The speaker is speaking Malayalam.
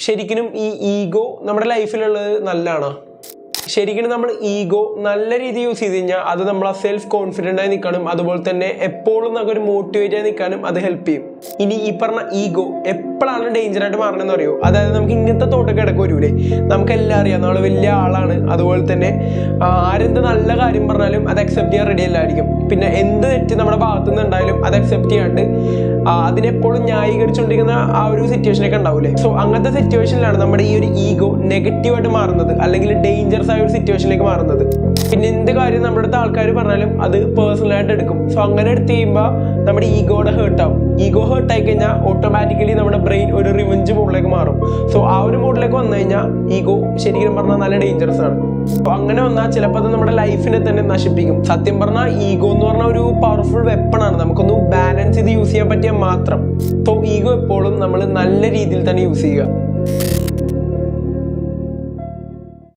ശരിക്കും ഈ ഈഗോ നമ്മുടെ ലൈഫിലുള്ളത് നല്ലതാണോ? ശരിക്കും നമ്മൾ ഈഗോ നല്ല രീതിയിൽ യൂസ് ചെയ്ത് കഴിഞ്ഞാൽ അത് നമ്മൾ ആ സെൽഫ് കോൺഫിഡൻ്റ് ആയി നിൽക്കാനും അതുപോലെ തന്നെ എപ്പോഴും നമുക്ക് ഒരു മോട്ടിവേറ്റ് ആയി നിൽക്കാനും അത് ഹെൽപ്പ് ചെയ്യും. ഇനി ഈ പറഞ്ഞ ഈഗോ എപ്പോഴാണ് ഡേഞ്ചർ ആയിട്ട് മാറണമെന്ന് അറിയോ? അതായത് നമുക്ക് ഇങ്ങനത്തെ തോട്ടൊക്കെ ഇടയ്ക്ക് വരൂലേ, നമുക്കെല്ലാം അറിയാം നമ്മൾ വലിയ ആളാണ്, അതുപോലെ തന്നെ ആരെന്ത് നല്ല കാര്യം പറഞ്ഞാലും അത് അക്സെപ്റ്റ് ചെയ്യാൻ റെഡി അല്ലായിരിക്കും. പിന്നെ എന്ത് തെറ്റ് നമ്മുടെ ഭാഗത്തു നിന്ന് ഉണ്ടായാലും അത് അക്സെപ്റ്റ് ചെയ്യാണ്ട് അതിനെപ്പോഴും ന്യായീകരിച്ചുകൊണ്ടിരിക്കുന്ന ആ ഒരു സിറ്റുവേഷനൊക്കെ ഉണ്ടാവില്ലേ. സോ അങ്ങനത്തെ സിറ്റുവേഷനിലാണ് നമ്മുടെ ഈ ഒരു ഈഗോ നെഗറ്റീവായിട്ട് മാറുന്നത്, അല്ലെങ്കിൽ ഡേഞ്ചറസ് ആയ ഒരു സിറ്റുവേഷനിലേക്ക് മാറുന്നത്. പിന്നെ എന്ത് കാര്യം നമ്മുടെ അടുത്ത് ആൾക്കാർ പറഞ്ഞാലും അത് പേഴ്സണലായിട്ട് എടുക്കും. സോ അങ്ങനെ എടുത്ത് കഴിയുമ്പോൾ നമ്മുടെ ഈഗോയുടെ ഹേർട്ടാവും. ഈഗോ ഹേർട്ട് ആയി കഴിഞ്ഞാൽ ഓട്ടോമാറ്റിക്കലി നമ്മുടെ ബ്രെയിൻ ഒരു റിവെഞ്ച് മോഡിലേക്ക് മാറും. സോ ആ ഒരു മോഡിലേക്ക് വന്നു കഴിഞ്ഞാൽ ഈഗോ ശരിക്കും പറഞ്ഞാൽ നല്ല ഡേഞ്ചറസ് ആണ്. അപ്പോൾ അങ്ങനെ വന്നാൽ ചിലപ്പോൾ അത് നമ്മുടെ ലൈഫിനെ തന്നെ നശിപ്പിക്കും. സത്യം പറഞ്ഞാൽ ഈഗോ എന്ന് പറഞ്ഞാൽ ഒരു പവർഫുൾ വെപ്പണാണ്, നമുക്കൊന്ന് ബാലൻസ് ചെയ്ത് യൂസ് ചെയ്യാൻ പറ്റിയാൽ മാത്രം. സോ ഈഗോ എപ്പോഴും നമ്മൾ നല്ല രീതിയിൽ തന്നെ യൂസ് ചെയ്യുക.